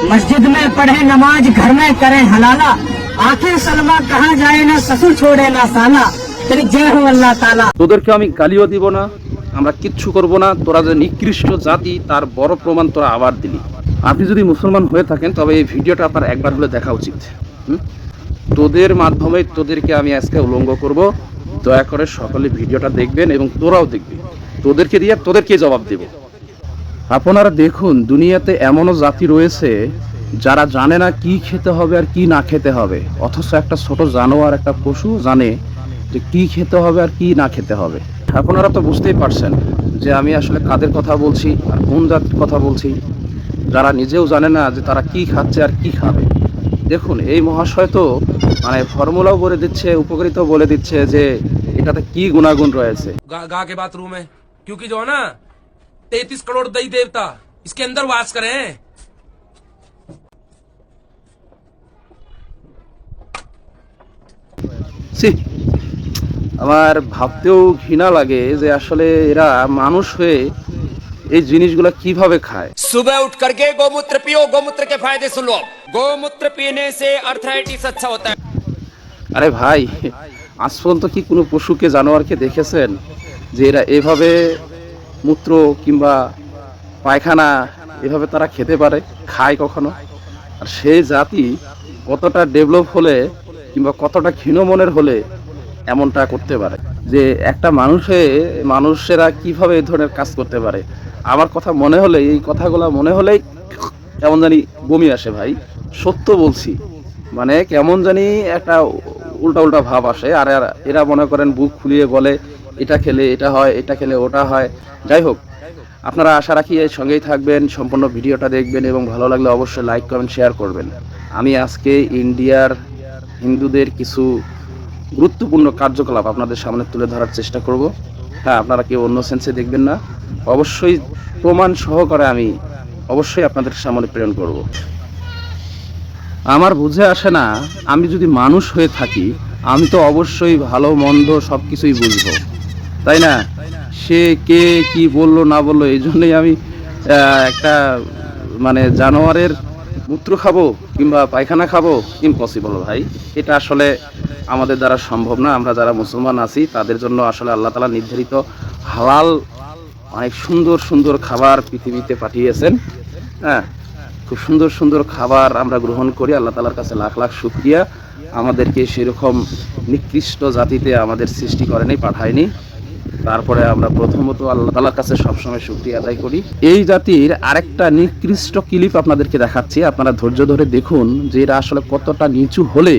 मस्जिद में पढ़े नमाज, घर में करें हलाला, आखिर सलमा कहाँ जाए ना ससुर छोड़े ना साला। तेरी जय हो अल्लाह ताला। তোদেরকে আমি গালিও দিব না, আমরা কিচ্ছু করব না। তোরা যে নিকৃষ্ট জাতি তার বড় প্রমাণ তোরা আবার দিলি। আপনি যদি মুসলমান হয়ে থাকেন তবে এই ভিডিওটা আপনার একবার হলে দেখা উচিত। তোদের মাধ্যমে তোদেরকে আমি আজকে উলঙ্গ করব। দয়া করে সকলে ভিডিওটা দেখবেন এবং তোরাও দেখবি। তোদেরকে দিয়ে তোদেরকে জবাব দেব। আপনারা দেখুন, দুনিয়াতে এমনও জাতি রয়েছে যারা জানে না কি খেতে হবে আর কি না খেতে হবে, অথচ একটা ছোট জানোয়ার, একটা পশু জানে যে কি খেতে হবে আর কি না খেতে হবে। আপনারা তো বুঝতেই পারছেন যে আমি আসলে কাদের কথা বলছি আর কোন জাতির কথা বলছি, যারা নিজেও জানে না যে তারা কি খাচ্ছে আর কি খাবে। দেখুন, এই মহাশয় তো মানে ফর্মুলাও বলে দিচ্ছে, উপকারিতাও বলে দিচ্ছে যে এটাতে কি গুণাগুণ রয়েছে। गा के बाथरूम में, क्योंकि जो है ना 33 करोड़ दई देवता इसके अंदर वास करें। আমার ভাবতেও ঘৃণা লাগে যে আসলে এরা মানুষ হয়ে এই জিনিসগুলো কিভাবে খায়। सुबह उठ करके गौमूत्र पियो, गौमूत्र के फायदे सुन लो। गौमूत्र पीने से अर्थराइटिस अच्छा होता है। আরে ভাই, আজ পর্যন্ত কি কোনো পশুকে, জানোয়ারকে দেখেছেন যে এরা এভাবে মূত্র কিংবা পায়খানা এভাবে তারা খেতে পারে, খায় কখনো? আর সেই জাতি কতটা ডেভেলপ হলে কিংবা কতটা ক্ষীণ মনের হলে এমনটা করতে পারে যে একটা মানুষেরা কিভাবে এই ধরনের কাজ করতে পারে। আমার কথা মনে হলে, এই কথাগুলো মনে হলেই কেমন জানি বমি আসে ভাই, সত্য বলছি। মানে কেমন জানি একটা উল্টা উল্টা ভাব আসে। আর এরা মনে করেন বুক ফুলিয়ে বলে এটা খেলে এটা হয়, এটা খেলে ওটা হয়। যাই হোক, আপনারা আশা রাখি এর সঙ্গেই থাকবেন, সম্পূর্ণ ভিডিওটা দেখবেন এবং ভালো লাগলে অবশ্যই লাইক কমেন্ট শেয়ার করবেন। আমি আজকে ইন্ডিয়ার হিন্দুদের কিছু গুরুত্বপূর্ণ কার্যকলাপ আপনাদের সামনে তুলে ধরার চেষ্টা করব। হ্যাঁ, আপনারা কেউ অন্য সেন্সে দেখবেন না, অবশ্যই প্রমাণ সহকারে আমি অবশ্যই আপনাদের সামনে প্রেরণ করব। আমার বুঝে আসে না, আমি যদি মানুষ হয়ে থাকি আমি তো অবশ্যই ভালো মন্দ সব কিছুই বুঝবো, তাই না? সে কে কি বললো না বললো, এই জন্যই আমি একটা মানে জানোয়ারের মূত্র খাবো কিংবা পায়খানা খাবো? ইম্পসিবল ভাই, এটা আসলে আমাদের দ্বারা সম্ভব না। আমরা যারা মুসলমান আছি তাদের জন্য আসলে আল্লাহ তাআলা নির্ধারিত হালাল অনেক সুন্দর সুন্দর খাবার পৃথিবীতে পাঠিয়েছেন। হ্যাঁ, খুব সুন্দর সুন্দর খাবার আমরা গ্রহণ করি। আল্লাহ তাআলার কাছে লাখ লাখ শুকরিয়া, আমাদেরকে সেরকম নিকৃষ্ট জাতিতে আমাদের সৃষ্টি করেনি, পাঠায়নি। তারপরে আমরা প্রথমত আল্লাহ তাআলার কাছে সবসময় শুকরিয়া আদায় করি। এই জাতির আরেকটা নিকৃষ্ট ক্লিপ আপনাদেরকে দেখাচ্ছি, আপনারা ধৈর্য ধরে দেখুন যে এরা আসলে কতটা নিচু হলে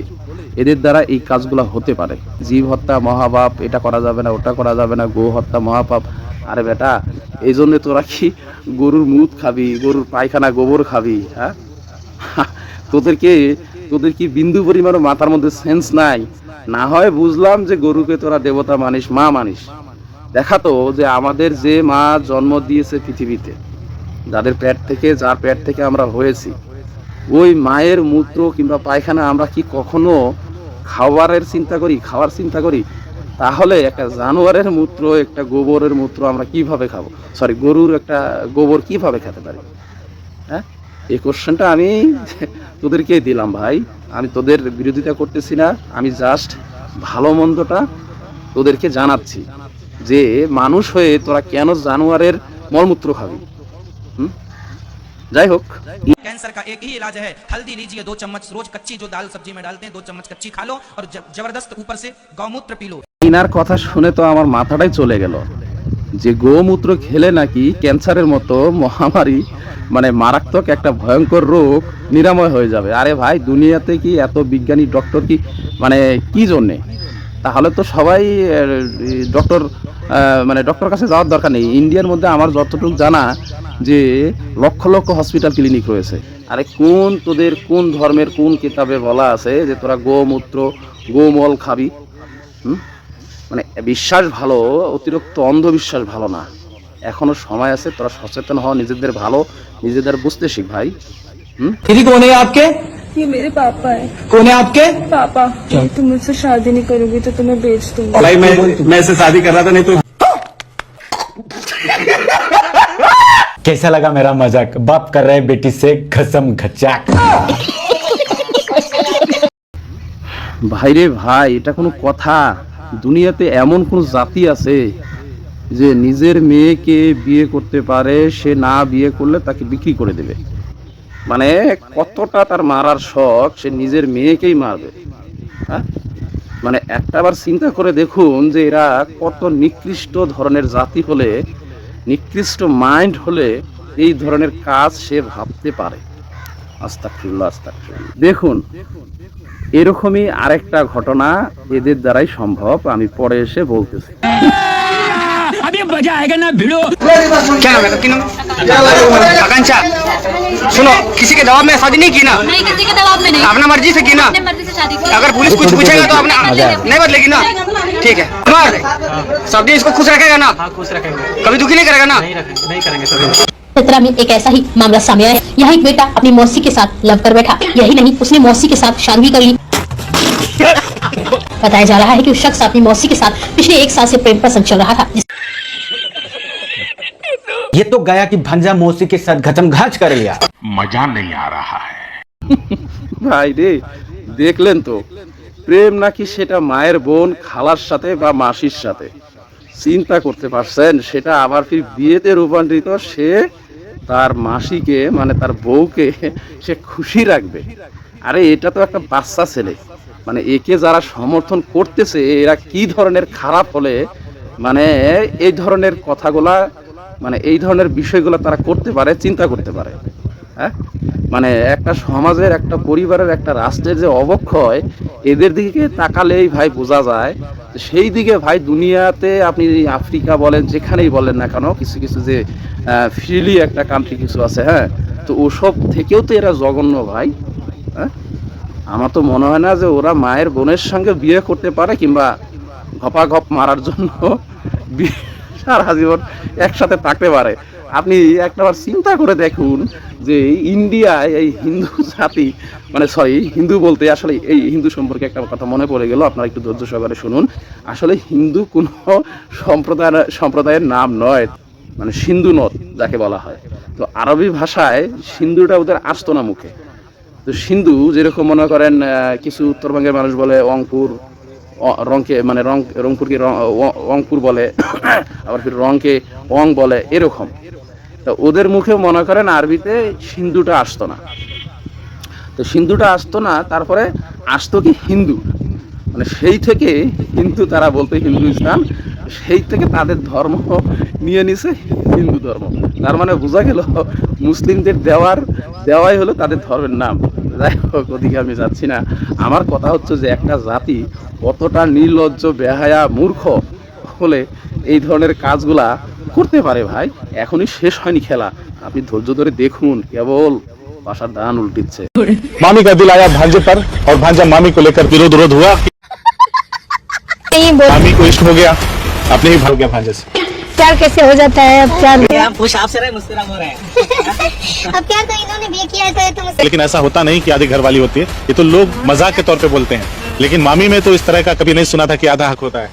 এদের দ্বারা এই কাজগুলো হতে পারে। জীব হত্যা মহাপাপ, এটা করা যাবে না, ওটা করা যাবে না, গো হত্যা মহাপাপ। আরে বেটা, এই জন্য তোরা কি গরুর মুত খাবি, গরুর পায়খানা গোবর খাবি? হ্যাঁ, তোদের কি বিন্দু পরিমাণও মাথার মধ্যে সেন্স নাই? না হয় বুঝলাম যে গরুকে তোরা দেবতা মানিস, মা মানিস। দেখাতো যে আমাদের যে মা জন্ম দিয়েছে পৃথিবীতে, যার পেট থেকে আমরা হয়েছি, ওই মায়ের মূত্র কিংবা পায়খানা আমরা কি কখনো খাওয়ার চিন্তা করি? তাহলে একটা জানোয়ারের মূত্র, একটা গোবরের মূত্র আমরা কিভাবে খাবো? গরুর একটা গোবর কিভাবে খেতে পারি? হ্যাঁ, এই কোশ্চেনটা আমি তোদেরকে দিলাম ভাই। আমি তোদের বিরোধিতা করতেছি না, আমি জাস্ট ভালো মন্দটা তোদেরকে জানাচ্ছি যে মানুষ হয়ে তোরা কেন জানোয়ারের মলমূত্র খাবি। যাই হোক, कैंसर का एक ही इलाज है, हल्दी लीजिए 2 चम्मच रोज, कच्ची जो दाल सब्जी में डालते हैं 2 चम्मच कच्ची खा लो और जबरदस्त ऊपर से गौमूत्र पी लो। ইনার কথা শুনে তো আমার মাথাটাই চলে গেল যে গোমূত্র খেলে নাকি ক্যান্সারের মতো মহামারী, মানে মারাত্মক একটা ভয়ঙ্কর রোগ নিরাময় হয়ে যাবে। আরে ভাই, দুনিয়াতে কি এত বিজ্ঞানী ডক্টর কি মানে কি জন্যে? তাহলে তো সবাই ডক্টর কাছে যাওয়ার দরকার নেই। ইন্ডিয়ার মধ্যে আমার যতটুকু জানা যে লক্ষ লক্ষ হসপিটাল ক্লিনিক রয়েছে। আরে তোদের কোন ধর্মের কোন কিতাবে বলা আছে যে তোরা গোমূত্র গোমল খাবি? মানে বিশ্বাস ভালো, অতিরিক্ত অন্ধবিশ্বাস ভালো না। এখনো সময় আছে, তোরা সচেতন হও, নিজেদের বুঝতে শিখ ভাই। दीदी कौन है आपके? ये मेरे पापा है। कौन है आपके? पापा, तुम मुझसे शादी नहीं करोगी तो तुम्हें बेच दूंगी। भाई मैं इससे शादी कर रहा था, नहीं तो कैसा लगा मेरा मजाक? बाप कर रहे बेटी से घसम घचाक। ভাইরে ভাই, এটা কোনো কথা? দুনিয়াতে এমন কোন জাতি আছে যে নিজের মেয়েকে বিয়ে করতে পারে, সে না বিয়ে করলে তাকে বিক্রি করে দেবে? মানে কতটা তার মারার শখ, সে নিজের মেয়েকেই মারবে। হ্যাঁ, মানে একটাবার চিন্তা করে দেখুন যে এরা কত নিকৃষ্ট ধরনের জাতি হলে, নিকৃষ্ট মাইন্ড হলে এই ধরনের কাজ সে ভাবতে পারে। আস্তাগফিরুল্লাহ, আস্তাগফিরুল্লাহ। দেখুন, এরকমই আরেকটা ঘটনা এদের দ্বারাই সম্ভব, আমি পরে এসে বলতেছি। क्या नाम है? की नाम? आकांक्षा। सुनो, किसी के दबाव में शादी नहीं की ना? नहीं, किसी के दबाव में नहीं, अपना मर्जी से की ना? अपने मर्जी से शादी की। अगर पुलिस कुछ पूछेगा तो अपने नहीं बदलेगी ना? ठीक है, मार दे। सब दिन इसको खुश रखेगा ना? खुश रखेंगे। कभी दुखी नहीं करेगा ना? नहीं करेंगे। सत्रह में एक ऐसा ही मामला सामने आया। यहाँ एक बेटा अपनी मौसी के साथ लव कर बैठा। यही नहीं, उसने मौसी के साथ शादी भी कर ली। बताया जा रहा है कि उस शख्स अपनी मौसी के साथ पिछले 1 साल से प्रेम प्रसंग चल रहा था। ये तो गया कि भंजा मौसी के साथ घचम घाच कर लिया। मजा नहीं आ रहा है। ভাই রে, দেখলেন তো, প্রেম নাকি সেটা মায়ের বোন, খালার সাথে বা মাসির সাথে। চিন্তা করতে পারছেন? সেটা আবার ফির বিয়েতে রূপান্তরিত, সে তার মাসিকে মানে তার বউকে সে খুশি রাখবে। আরে এটা তো একটা বাচ্চা ছেলে, মানে একে যারা সমর্থন করতেছে এরা কি ধরনের খারাপ হলে মানে এই ধরনের কথাগুলা, মানে এই ধরনের বিষয়গুলো তারা করতে পারে, চিন্তা করতে পারে। হ্যাঁ, মানে একটা সমাজের, একটা পরিবারের, একটা রাষ্ট্রের যে অবক্ষয়, এদের দিকে তাকালেই ভাই বোঝা যায়। সেই দিকে ভাই দুনিয়াতে আপনি আফ্রিকা বলেন, যেখানেই বলেন না কেন, কিছু কিছু যে ফ্রিলি একটা কান্ট্রি কিছু আছে, হ্যাঁ, তো ওসব থেকেও তো এরা জঘন্য ভাই। হ্যাঁ, আমার তো মনে হয় না যে ওরা মায়ের বোনের সঙ্গে বিয়ে করতে পারে, কিংবা ঘপাঘপ মারার জন্য সারা জীবন একসাথে থাকতে পারে। আপনি একটাবার চিন্তা করে দেখুন যে ইন্ডিয়ায় এই হিন্দু জাতি, মানে সরি হিন্দু বলতে আসলে এই হিন্দু সম্পর্কে একটা কথা মনে পড়ে গেল, আপনারা একটু ধৈর্য সহকারে শুনুন। আসলে হিন্দু কোনো সম্প্রদায়ের নাম নয়, মানে সিন্ধু নদ যাকে বলা হয়। তো আরবি ভাষায় সিন্ধুটা ওদের আসতো না মুখে। তো সিন্ধু যেরকম মনে করেন কিছু উত্তরবঙ্গের মানুষ বলে অংপুর, রংকে মানে রংপুরকে অংপুর বলে, আবার ফির রংকে অং বলে, এরকম। তো ওদের মুখে মনে করেন আরবিতে সিন্ধুটা আসতো না। তো সিন্ধুটা আসতো না, তারপরে আসতো কি হিন্দু, মানে সেই থেকে হিন্দু তারা বলতো হিন্দুস্তান, সেই থেকে তাদের ধর্ম নিয়ে নিছে হিন্দু ধর্ম। তার মানে বোঝা গেল মুসলিমদের দেওয়াই হলো তাদের ধর্মের নাম। যাই হোক, ওদিকে আমি যাচ্ছি না। আমার কথা হচ্ছে যে একটা জাতি কতটা নির্লজ্জ, বেহায়া, মূর্খ হলে এই ধরনের কাজগুলা করতে পারে ভাই। এখনই শেষ হয়নি খেলা, আপনি ধৈর্য ধরে দেখুন, কেবল বাসার দান উল্টিচ্ছে। मामी का दिल आया भांजे पर और भांजा मामी को लेकर विरोध हुआ। मामी को इश्क हो गया, अपने ही भाग गया भांजे से। प्यार कैसे हो जाता है? अब प्यार अब प्यार तो इन्होंने भी किया है तो लेकिन ऐसा होता नहीं कि आधी घरवाली होती है, ये तो लोग मजाक के तौर पे बोलते हैं। लेकिन मामी में तो इस तरह का कभी नहीं सुना था कि आधा हक होता है।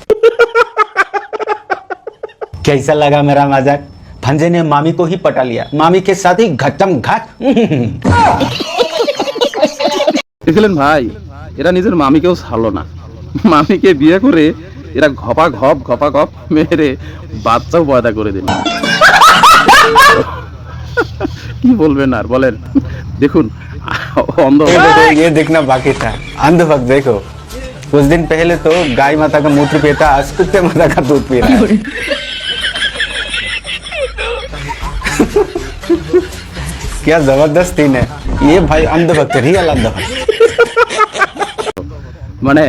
कैसा लगा मेरा मजाक? भंजे ने मामी को ही पटा लिया, मामी के साथ ही घचम घाच। দেখলেন ভাই, এরা নিজের মামিকেও ছাড়লো না, মামিকে বিয়ে করে এরা ঘপা মেরে বাচ্চাও পয়দা করে দিল। কি বলবেন আর বলেন? দেখুন, অন্ধ ये देखना बाकी था, अंधभक्त देखो। कुछ दिन पहले तो गाय माता का मूत्र पीता, आज कुत्ते माता का दूध पी रहा है। क्या जबरदस्त सीन है ये भाई, अंधभक्त, रियल अंधभक्त। মানে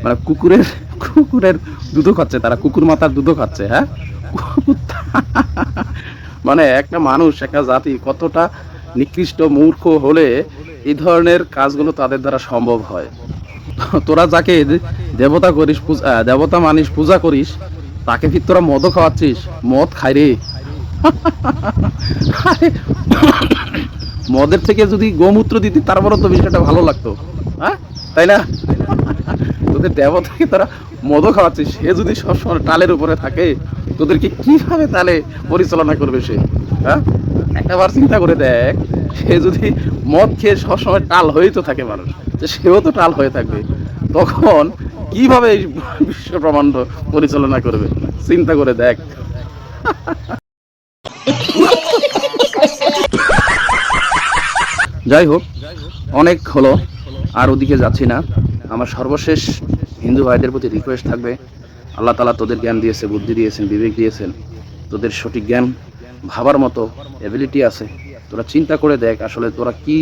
মানে কুকুরের দুধও খাচ্ছে তারা, কুকুর মাতার দুধও খাচ্ছে। হ্যাঁ, মানে একটা মানুষ, একটা জাতি কতটা নিকৃষ্ট, মূর্খ হলে এই ধরনের কাজগুলো তাদের দ্বারা সম্ভব হয়। তোরা যাকে দেবতা করিস, দেবতা মানিস, পূজা করিস, তাকে কি তোরা মদও খাওয়াচ্ছিস? মদ খাই রে। মদের থেকে যদি গোমূত্র দিতি তারপরে তো বিষয়টা ভালো লাগতো, হ্যাঁ, তাই না? তোদের দেবতাকে তারা মদও খাওয়াচ্ছে, সে যদি সবসময় টালের উপরে থাকে, তোদেরকে কিভাবে তালে পরিচালনা করবে সে? হ্যাঁ, একটাবার চিন্তা করে দেখ, সে যদি মদ খেয়ে সবসময় টাল হয়েই তো থাকে মানুষ, যে সেও তো টাল হয়ে থাকবে, তখন কিভাবে এই বিশ্ব ব্রহ্মাণ্ড পরিচালনা করবে? চিন্তা করে দেখ। যাই হোক, অনেক হলো, আর ওদিকে যাচ্ছি না। আমার সর্বশেষ হিন্দু ভাইদের প্রতি রিকোয়েস্ট থাকবে, আল্লাহ তাআলা তোদের জ্ঞান দিয়েছে, বুদ্ধি দিয়েছেন, বিবেক দিয়েছেন, তোদের সঠিক জ্ঞান ভাবার মতো এবিলিটি আছে। তোরা চিন্তা করে দেখ আসলে তোরা কি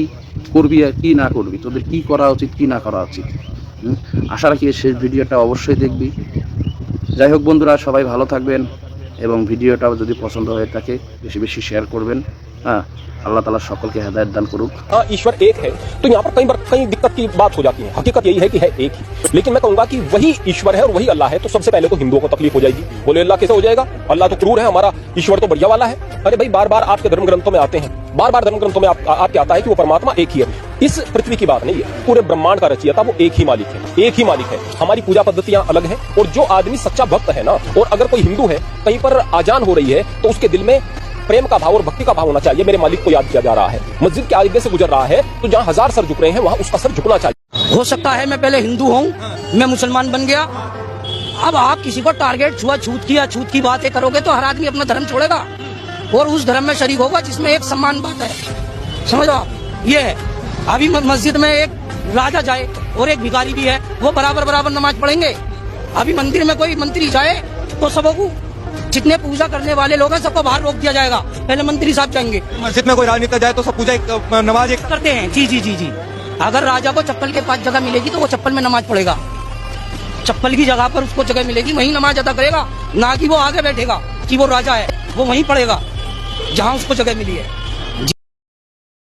করবি আর কি না করবি, তোদের কি করা উচিত কি না করা উচিত। আশা রাখি শেষ ভিডিওটা অবশ্যই দেখবি। যাই হোক বন্ধুরা, সবাই ভালো থাকবেন এবং ভিডিওটাও যদি পছন্দ হয়ে থাকে বেশি বেশি শেয়ার করবেন। হ্যাঁ, আল্লাহ তাআলা সকলকে হেদায়েত দান করুক। ईश्वर एक है तो यहाँ पर कई दिक्कत की बात हो जाती है। हकीकत यही है कि है एक ही, लेकिन मैं कहूंगा कि वही ईश्वर है और वही अल्लाह है। तो सबसे पहले तो हिंदुओं को तकलीफ हो जाएगी, बोले अल्लाह कैसे हो जाएगा, अल्लाह तो क्रूर है, हमारा ईश्वर तो बढ़िया वाला है। अरे भाई, बार बार आपके धर्म ग्रंथों में आते हैं, बार बार धर्म ग्रंथों में आपके आता है कि वो परमात्मा एक ही है। इस पृथ्वी की बात नहीं है, पूरे ब्रह्मांड का रचयिता वो एक ही मालिक है, एक ही मालिक है। हमारी पूजा पद्धतियां अलग है, और जो आदमी सच्चा भक्त है ना, और अगर कोई हिंदू है कहीं पर आजान हो रही है तो उसके दिल में प्रेम का भाव और भक्ति का भाव होना चाहिए। मेरे मालिक को याद किया जा रहा है, मस्जिद के आगे से गुजर रहा है तो जहाँ 1000 सर झुक रहे हैं वहाँ उसका सर झुकना चाहिए। हो सकता है मैं पहले हिंदू हूँ, मैं मुसलमान बन गया, अब आप किसी को टारगेट छूत की बातें करोगे तो हर आदमी अपना धर्म छोड़ेगा और उस धर्म में शरीक होगा जिसमें एक सम्मान बात है। समझ लो, ये है। अभी मस्जिद में एक राजा जाए और एक भिखारी भी है, वो बराबर नमाज पढ़ेंगे। अभी मंदिर में कोई मंत्री जाए तो सबको, जितने पूजा करने वाले लोग हैं सबको बाहर रोक दिया जाएगा, पहले मंत्री साहब जाएंगे। मस्जिद में कोई राजनेता जाए तो सब पूजा नमाज करते हैं। जी। अगर राजा को चप्पल के पास जगह मिलेगी तो वो चप्पल में नमाज पढ़ेगा, चप्पल की जगह पर उसको जगह मिलेगी वहीं नमाज अदा करेगा, ना कि वो आगे बैठेगा कि वो राजा है, वो वहीं पढ़ेगा जहाँ उसको जगह मिली है।